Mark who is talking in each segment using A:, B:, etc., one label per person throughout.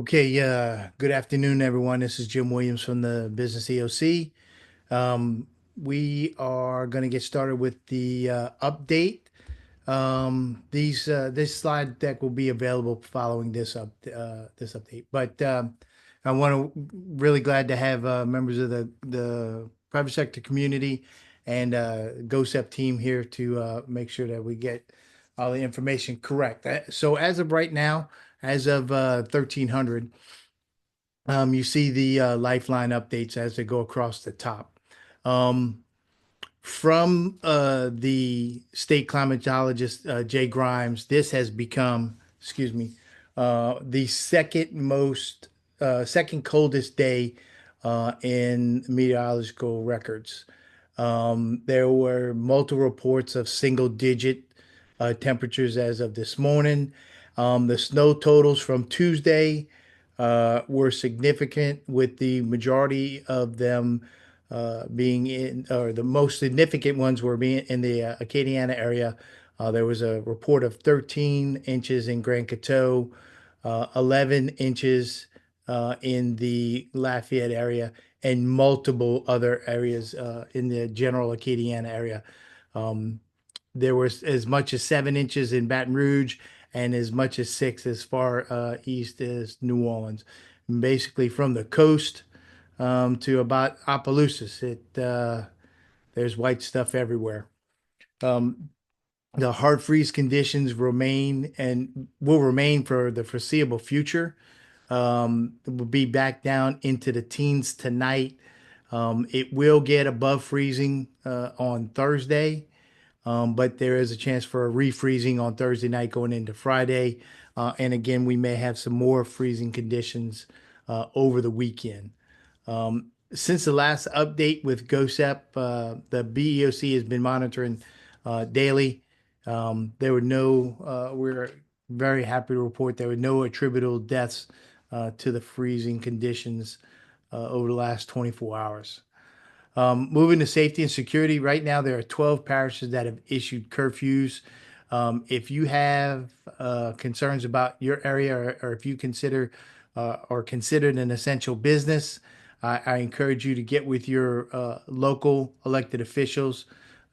A: Okay, good afternoon, everyone. This is Jim Williams from the Business EOC. We are going to get started with the update. This slide deck will be available following this update. But I want to really glad to have members of the private sector community and GoSep team here to make sure that we get all the information correct. So as of right now, as of 1300. You see the Lifeline updates as they go across the top. Um, from the state climatologist Jay Grimes, this has become, excuse me, the second coldest day in meteorological records. There were multiple reports of single digit temperatures as of this morning. The snow totals from Tuesday were significant, with the majority of them being in, or the most significant ones were being in the Acadiana area. There was a report of 13 inches in Grand Coteau, 11 inches in the Lafayette area, and multiple other areas in the general Acadiana area. Um, there was as much as 7 inches in Baton Rouge and as much as six as far east as New Orleans. Basically, from the coast to about Opelousas, there's white stuff everywhere. Um, the hard freeze conditions remain and will remain for the foreseeable future. It will be back down into the teens tonight. It will get above freezing on Thursday, but there is a chance for a refreezing on Thursday night going into Friday. And again, we may have some more freezing conditions over the weekend. Since the last update with GOSEP, the BEOC has been monitoring daily. There were no, we're very happy to report there were no attributable deaths to the freezing conditions over the last 24 hours. Moving to safety and security, right now there are 12 parishes that have issued curfews. If you have concerns about your area, or if you consider or considered an essential business, I encourage you to get with your local elected officials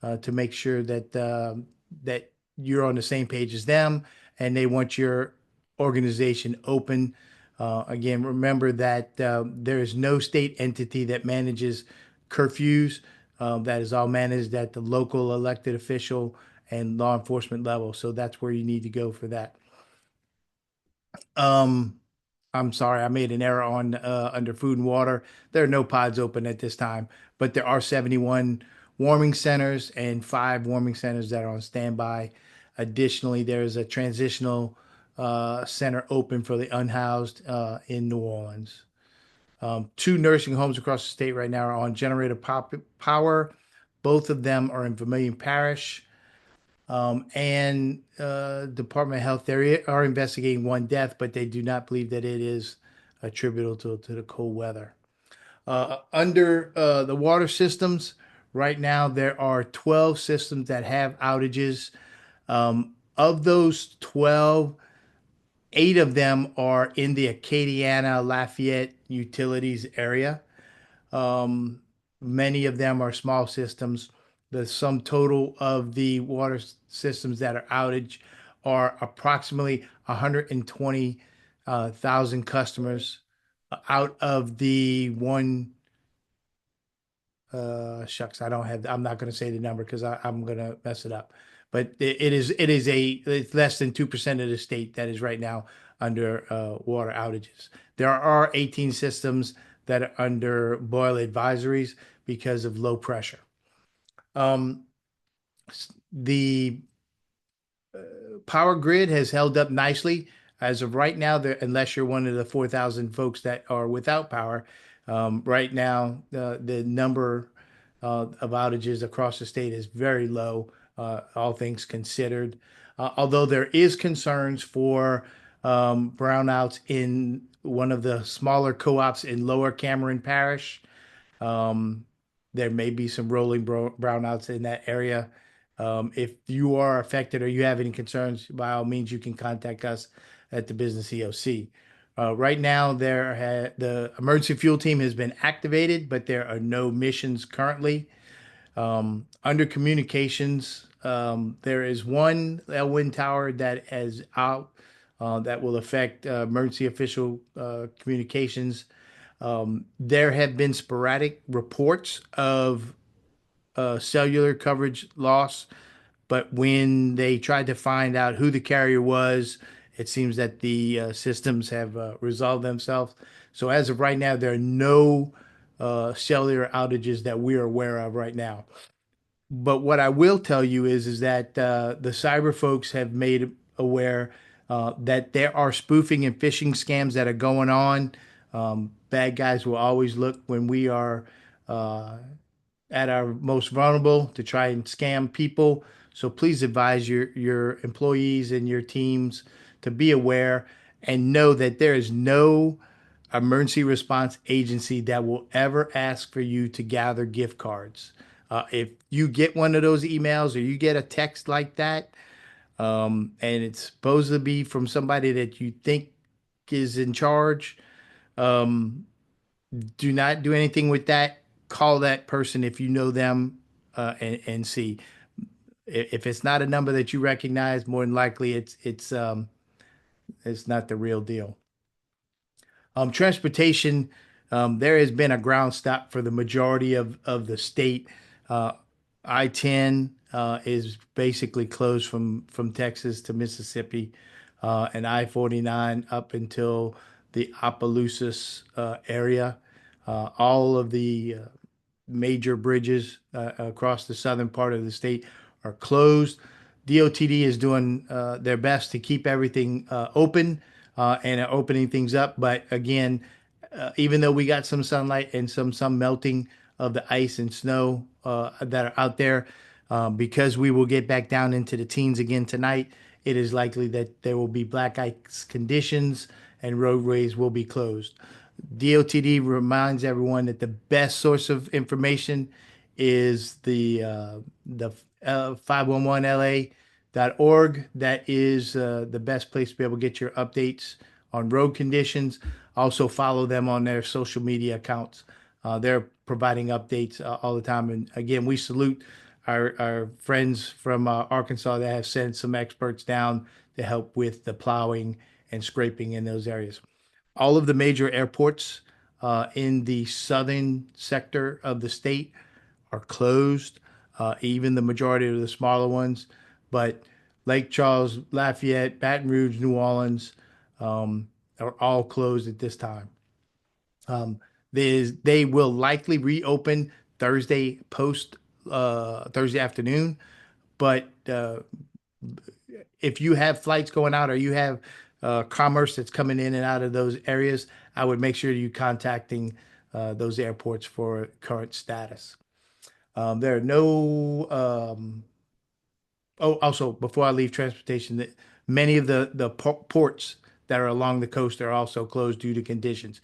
A: to make sure that you're on the same page as them and they want your organization open. Again, remember that there is no state entity that manages curfews. That is all managed at the local elected official and law enforcement level. So that's where you need to go for that. Um, I'm sorry, I made an error on under food and water. There are no pods open at this time, but there are 71 warming centers and five warming centers that are on standby. Additionally, there is a transitional center open for the unhoused in New Orleans. Two nursing homes across the state right now are on generator power. Both of them are in Vermilion Parish. And Department of Health, they are investigating one death, but they do not believe that it is attributable to the cold weather. Under the water systems, right now there are 12 systems that have outages. Of those 12, eight of them are in the Acadiana Lafayette utilities area. Um, Many of them are small systems. The sum total of the water systems that are outage are approximately 120,000 customers out of the one. Shucks, I don't have. I'm not going to say the number because I'm going to mess it up. But it's less than 2% of the state that is right now under water outages. There are 18 systems that are under boil advisories because of low pressure. Um, the power grid has held up nicely as of right now. There, unless you're one of the 4,000 folks that are without power, right now the number of outages across the state is very low, all things considered. Although there is concerns for brownouts in one of the smaller co-ops in Lower Cameron Parish. Um, there may be some rolling brownouts in that area. If you are affected or you have any concerns, by all means, you can contact us at the Business EOC. Right now, the emergency fuel team has been activated, but there are no missions currently. Under communications, there is one Elwyn tower that is out that will affect emergency official communications. There have been sporadic reports of cellular coverage loss, but when they tried to find out who the carrier was, it seems that the systems have resolved themselves. So as of right now, there are no cellular outages that we are aware of right now. But what I will tell you is that the cyber folks have made aware that there are spoofing and phishing scams that are going on. Bad guys will always look when we are uh, at our most vulnerable to try and scam people. So please advise your employees and your teams to be aware and know that there is no emergency response agency that will ever ask for you to gather gift cards. If you get one of those emails or you get a text like that, and it's supposed to be from somebody that you think is in charge, do not do anything with that. Call that person if you know them, and see if it's not a number that you recognize. More than likely, it's not the real deal. Transportation, there has been a ground stop for the majority of the state. Uh, I-10 is basically closed from Texas to Mississippi, and I-49 up until the Opelousas area. All of the major bridges across the southern part of the state are closed. DOTD is doing their best to keep everything open and are opening things up. But again, even though we got some sunlight and some melting of the ice and snow that are out there, because we will get back down into the teens again tonight, it is likely that there will be black ice conditions and roadways will be closed. DOTD reminds everyone that the best source of information is the 511la.org. That is the best place to be able to get your updates on road conditions. Also follow them on their social media accounts. They're providing updates all the time. And again, we salute our friends from Arkansas that have sent some experts down to help with the plowing and scraping in those areas. All of the major airports in the southern sector of the state are closed, even the majority of the smaller ones. But Lake Charles, Lafayette, Baton Rouge, New Orleans are all closed at this time. Um, they will likely reopen Thursday afternoon, but if you have flights going out or you have commerce that's coming in and out of those areas, I would make sure you contacting those airports for current status. There are no Oh, also, before I leave transportation, that many of the ports that are along the coast are also closed due to conditions.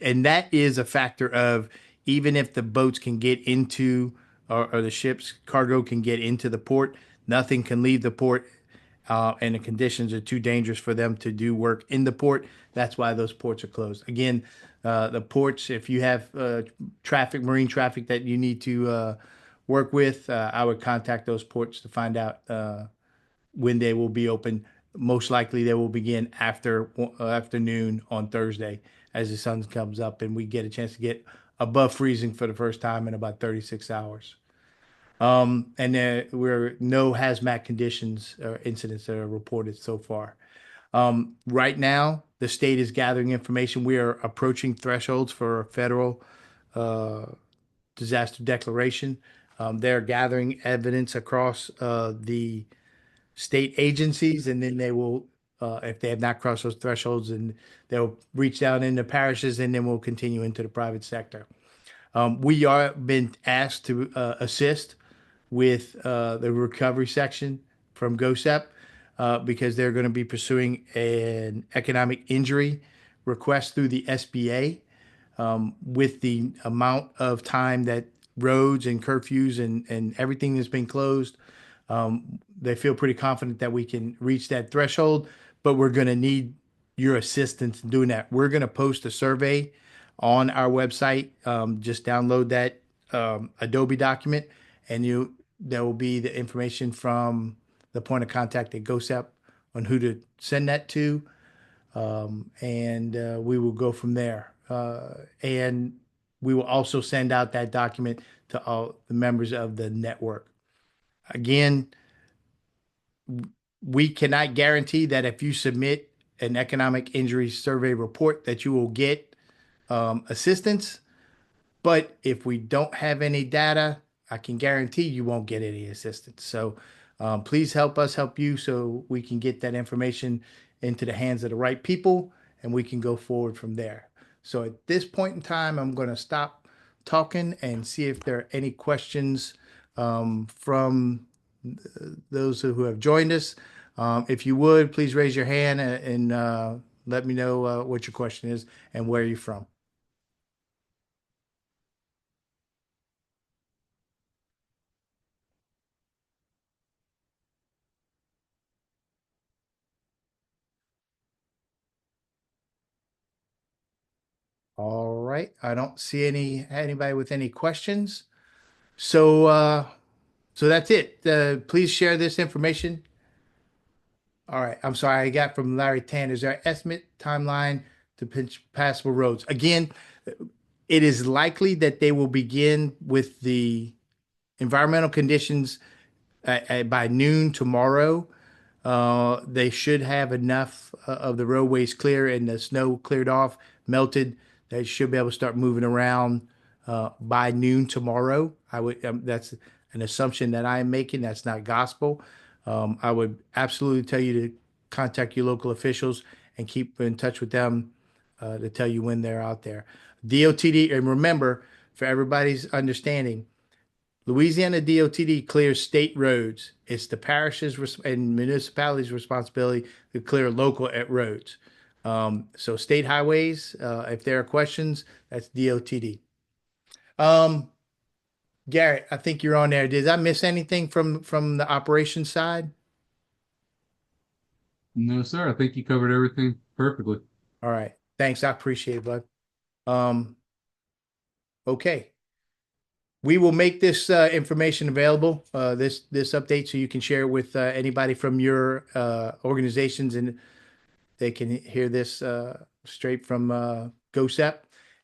A: And that is a factor of even if the boats can get into or the ships cargo can get into the port, nothing can leave the port, and the conditions are too dangerous for them to do work in the port. That's why those ports are closed. Again, the ports, if you have traffic, marine traffic that you need to work with, I would contact those ports to find out when they will be open. Most likely, they will begin afternoon on Thursday as the sun comes up, and we get a chance to get above freezing for the first time in about 36 hours. And there were no hazmat conditions or incidents that are reported so far. Right now, the state is gathering information. We are approaching thresholds for a federal disaster declaration. They're gathering evidence across the state agencies, and then they will, if they have not crossed those thresholds, and they'll reach down into parishes, and then we'll continue into the private sector. We are been asked to assist with the recovery section from GOSEP because they're going to be pursuing an economic injury request through the SBA with the amount of time that roads and curfews and everything that's been closed. They feel pretty confident that we can reach that threshold, but we're going to need your assistance in doing that. We're going to post a survey on our website. Just download that Adobe document, and there will be the information from the point of contact at GOSEP on who to send that to, and we will go from there. And we will also send out that document to all the members of the network. Again, we cannot guarantee that if you submit an economic injury survey report that you will get assistance. But if we don't have any data, I can guarantee you won't get any assistance. So please help us help you so we can get that information into the hands of the right people and we can go forward from there. So at this point in time, I'm going to stop talking and see if there are any questions from those who have joined us. If you would, please raise your hand and let me know what your question is and where you're from. All right. I don't see anybody with any questions. So that's it. Please share this information. All right. I'm sorry. I got from Larry Tan. Is there an estimate timeline to pinch passable roads? Again, it is likely that they will begin with the environmental conditions by noon tomorrow. They should have enough of the roadways clear and the snow cleared off, melted. They should be able to start moving around by noon tomorrow. That's an assumption that I am making. That's not gospel. I would absolutely tell you to contact your local officials and keep in touch with them to tell you when they're out there. DOTD, and remember, for everybody's understanding, Louisiana DOTD clears state roads. It's the parishes and municipalities' responsibility to clear local roads. So state highways, if there are questions, that's DOTD. Um, Garrett, I think you're on there. Did I miss anything from the operations side?
B: No, sir. I think you covered everything perfectly.
A: All right. Thanks. I appreciate it, bud. Um, okay. We will make this information available, this update, so you can share it with anybody from your organizations, and they can hear this straight from GOSEP.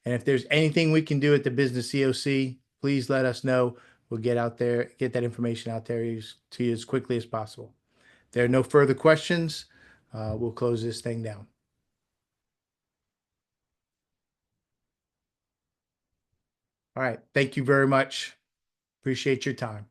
A: And if there's anything we can do at the Business COC, please let us know. We'll get out there, get that information out there to you as quickly as possible. If there are no further questions, we'll close this thing down. All right. Thank you very much. Appreciate your time.